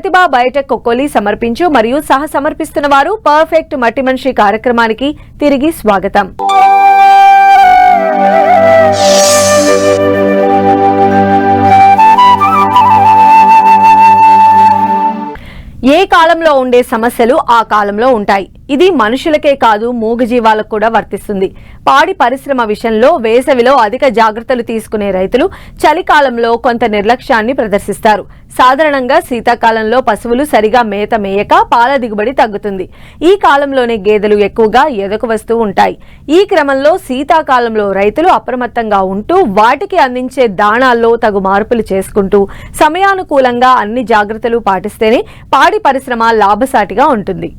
ప్రతిభ Biotech కొక్కోలి సమర్పించు మరియు సహ సమర్పిస్తున్న వారు పర్ఫెక్ట్ మట్టి మనిషి కార్యక్రమానికి తిరిగి స్వాగతం. ఏ కాలంలో ఉండే సమస్యలు ఆ కాలంలో ఉంటాయి. ఇది మనుషులకే కాదు మూగజీవాలకు కూడా వర్తిస్తుంది. పాడి పరిశ్రమ విషయంలో వేసవిలో అధిక జాగ్రత్తలు తీసుకునే రైతులు చలికాలంలో కొంత నిర్లక్ష్యాన్ని ప్రదర్శిస్తారు. సాధారణంగా శీతాకాలంలో పశువులు సరిగా మేత మేయక పాల దిగుబడి తగ్గుతుంది. ఈ కాలంలోనే గేదెలు ఎక్కువగా ఎదకు వస్తూ ఉంటాయి. ఈ క్రమంలో శీతాకాలంలో రైతులు అప్రమత్తంగా ఉంటూ వాటికి అందించే దాణాల్లో తగు మార్పులు చేసుకుంటూ సమయానుకూలంగా అన్ని జాగ్రత్తలు పాటిస్తేనే పాడి పరిశ్రమ లాభసాటిగా ఉంటుంది.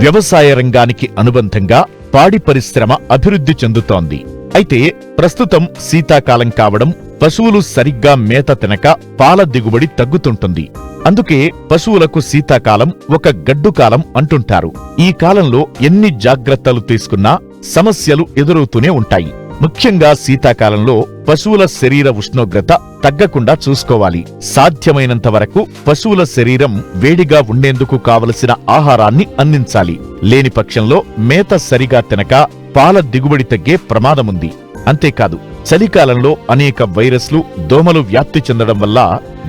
వ్యవసాయ రంగానికి అనుబంధంగా పాడి పరిశ్రమ అభివృద్ధి చెందుతోంది. అయితే ప్రస్తుతం శీతాకాలం కావడం పశువులు సరిగ్గా మేత తినక పాల దిగుబడి తగ్గుతుంటుంది. అందుకే పశువులకు శీతాకాలం ఒక గడ్డు కాలం అంటుంటారు. ఈ కాలంలో ఎన్ని జాగ్రత్తలు తీసుకున్నా సమస్యలు ఎదురవుతూనే ఉంటాయి. ముఖ్యంగా శీతాకాలంలో పశువుల శరీర ఉష్ణోగ్రత తగ్గకుండా చూసుకోవాలి. సాధ్యమైనంత వరకు పశువుల శరీరం వేడిగా ఉండేందుకు కావలసిన ఆహారాన్ని అందించాలి. లేని పక్షంలో మేత సరిగా తినక పాల దిగుబడి తగ్గే ప్రమాదముంది. అంతేకాదు చలికాలంలో అనేక వైరస్లు, దోమలు వ్యాప్తి చెందడం వల్ల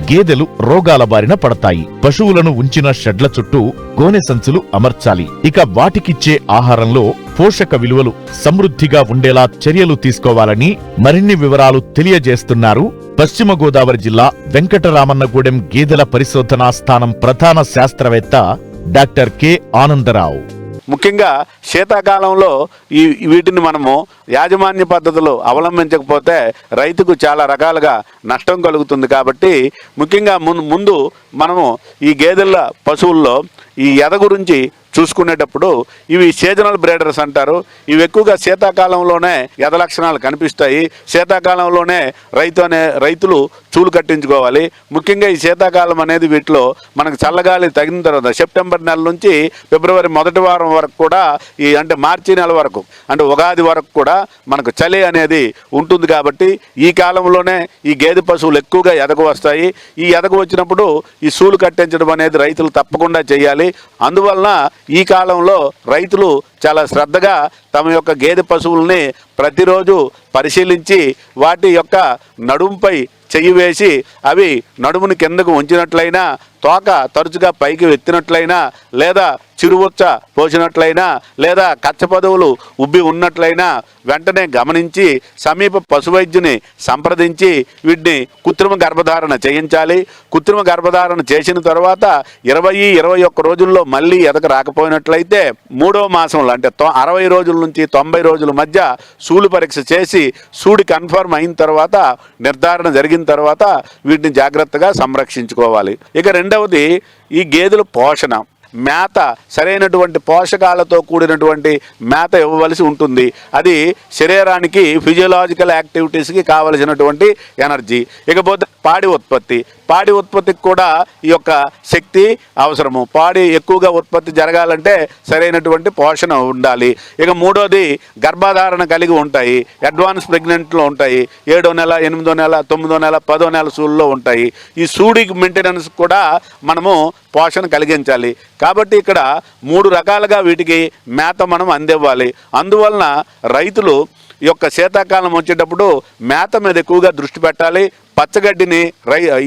గేదెలు రోగాల బారిన పడతాయి. పశువులను ఉంచిన షెడ్ల చుట్టూ గోనె సంచులు అమర్చాలి. ఇక వాటికిచ్చే ఆహారంలో పోషక విలువలు సమృద్ధిగా ఉండేలా చర్యలు తీసుకోవాలని మరిన్ని వివరాలు తెలియజేస్తున్నారు పశ్చిమ గోదావరి జిల్లా వెంకటరామన్నగూడెం గేదెల పరిశోధనా స్థానం ప్రధాన శాస్త్రవేత్త డాక్టర్ కె ఆనందరావు. ముఖ్యంగా శీతాకాలంలో వీటిని మనము యాజమాన్య పద్ధతులు అవలంబించకపోతే రైతుకు చాలా రకాలుగా నష్టం కలుగుతుంది. కాబట్టి ముఖ్యంగా ముందు మనము ఈ గేదెల పశువుల్లో ఈ ఎద గురించి చూసుకునేటప్పుడు ఇవి సీజనల్ బ్రీడర్స్ అంటారు. ఇవి ఎక్కువగా శీతాకాలంలోనే ఎద లక్షణాలు కనిపిస్తాయి. శీతాకాలంలోనే రైతులు చూలు కట్టించుకోవాలి. ముఖ్యంగా ఈ శీతాకాలం అనేది వీటిలో మనకు చల్లగాలి తగిన తర్వాత సెప్టెంబర్ నెల నుంచి ఫిబ్రవరి మొదటి వారం వరకు కూడా అంటే మార్చి నెల వరకు అంటే ఉగాది వరకు కూడా మనకు చలి అనేది ఉంటుంది. కాబట్టి ఈ కాలంలోనే ఈ గేదె పశువులు ఎక్కువగా ఎదకు వస్తాయి. ఈ ఎదకు వచ్చినప్పుడు ఈ సూలు కట్టించడం అనేది రైతులు తప్పకుండా చేయాలి. అందువలన ఈ కాలంలో రైతులు చాలా శ్రద్ధగా తమ యొక్క గేదె పశువుల్ని ప్రతిరోజు పరిశీలించి వాటి యొక్క నడుంపై చెయ్యి వేసి అవి నడుముని కిందకు ఉంచినట్లయినా, తోక తరచుగా పైకి ఎత్తినట్లయినా, లేదా చిరువుచ్చ పోసినట్లయినా, లేదా కచ్చపదవులు ఉబ్బి ఉన్నట్లయినా వెంటనే గమనించి సమీప పశువైద్యుని సంప్రదించి వీటిని కృత్రిమ గర్భధారణ చేయించాలి. కృత్రిమ గర్భధారణ చేసిన తర్వాత 20-21 రోజుల్లో మళ్ళీ ఎదక రాకపోయినట్లయితే 3వ మాసంలో అంటే 60 రోజుల నుంచి 90 రోజుల మధ్య సూలు పరీక్ష చేసి సూడి కన్ఫర్మ్ అయిన తర్వాత నిర్ధారణ జరిగిన తర్వాత వీటిని జాగ్రత్తగా సంరక్షించుకోవాలి. ఇక రెండవది ఈ గేదెల పోషణ. మేత సరైనటువంటి పోషకాలతో కూడినటువంటి మేత ఇవ్వవలసి ఉంటుంది. అది శరీరానికి ఫిజియోలాజికల్ యాక్టివిటీస్కి కావలసినటువంటి ఎనర్జీ. ఇకపోతే పాడి ఉత్పత్తికి కూడా ఈ యొక్క శక్తి అవసరము. పాడి ఎక్కువగా ఉత్పత్తి జరగాలంటే సరైనటువంటి పోషణ ఉండాలి. ఇక మూడోది గర్భధారణ కలిగి ఉంటాయి. అడ్వాన్స్ ప్రెగ్నెంట్లో ఉంటాయి. 7వ నెల, 8వ నెల, 9వ నెల, 10వ నెల సూళ్ళలో ఉంటాయి. ఈ సూడి మెయింటెనెన్స్ కూడా మనము పోషణ కలిగించాలి. కాబట్టి ఇక్కడ 3 రకాలుగా వీటికి మేత మనం అందివ్వాలి. అందువలన రైతులు ఈ యొక్క శీతాకాలం వచ్చేటప్పుడు మేత మీద ఎక్కువగా దృష్టి పెట్టాలి. పచ్చగడ్డిని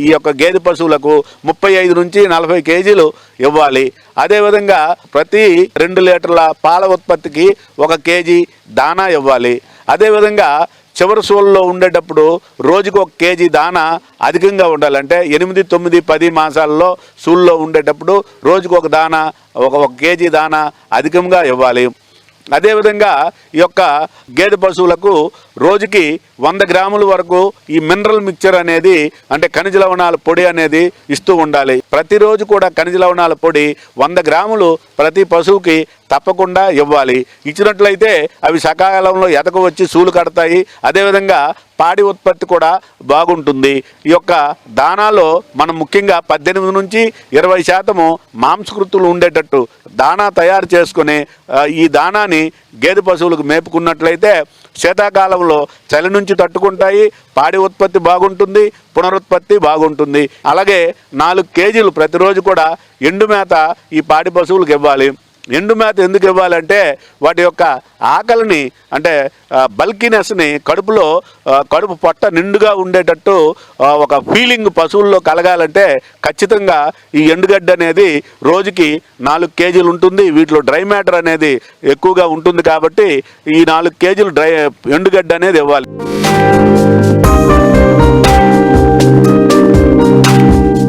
ఈ యొక్క గేదె పశువులకు 35 నుంచి 40 కేజీలు ఇవ్వాలి. అదేవిధంగా ప్రతి 2 లీటర్ల పాల ఉత్పత్తికి 1 కేజీ దానా ఇవ్వాలి. అదేవిధంగా చివరి సూళ్ళలో ఉండేటప్పుడు రోజుకు 1 కేజీ దానా అధికంగా ఉండాలంటే 8, 9, 10 మాసాల్లో సూళ్ళలో ఉండేటప్పుడు రోజుకు 1 దానా 1 కేజీ దానా అధికంగా ఇవ్వాలి. అదేవిధంగా ఈ యొక్క గేదె పశువులకు రోజుకి 100 గ్రాముల వరకు ఈ మినరల్ మిక్చర్ అనేది అంటే ఖనిజ లవణాల పొడి అనేది ఇస్తూ ఉండాలి. ప్రతిరోజు కూడా ఖనిజ లవణాల పొడి 100 గ్రాములు ప్రతి పశువుకి తప్పకుండా ఇవ్వాలి. ఇచ్చినట్లయితే అవి సకాలంలో ఎదకు వచ్చి సూలు కడతాయి. అదేవిధంగా పాడి ఉత్పత్తి కూడా బాగుంటుంది. ఈ యొక్క దానాలో మనం ముఖ్యంగా 18 నుంచి 20% మాంసకృతులు ఉండేటట్టు దానా తయారు చేసుకుని ఈ దానాన్ని గేదె పశువులకు మేపుకున్నట్లయితే శీతాకాలంలో చలి నుంచి తట్టుకుంటాయి, పాడి ఉత్పత్తి బాగుంటుంది, పునరుత్పత్తి బాగుంటుంది. అలాగే 4 కేజీలు ప్రతిరోజు కూడా ఎండు మేత ఈ పాడి పశువులకు ఇవ్వాలి. ఎండు మేత ఎందుకు ఇవ్వాలంటే వాటి యొక్క ఆకలిని అంటే బల్కినెస్ని కడుపు పొట్ట నిండుగా ఉండేటట్టు ఒక ఫీలింగ్ పశువుల్లో కలగాలంటే ఖచ్చితంగా ఈ ఎండుగడ్డ అనేది రోజుకి 4 కేజీలు ఉంటుంది. వీటిలో డ్రై మ్యాటర్ అనేది ఎక్కువగా ఉంటుంది కాబట్టి ఈ 4 కేజీలు ఎండుగడ్డ అనేది ఇవ్వాలి.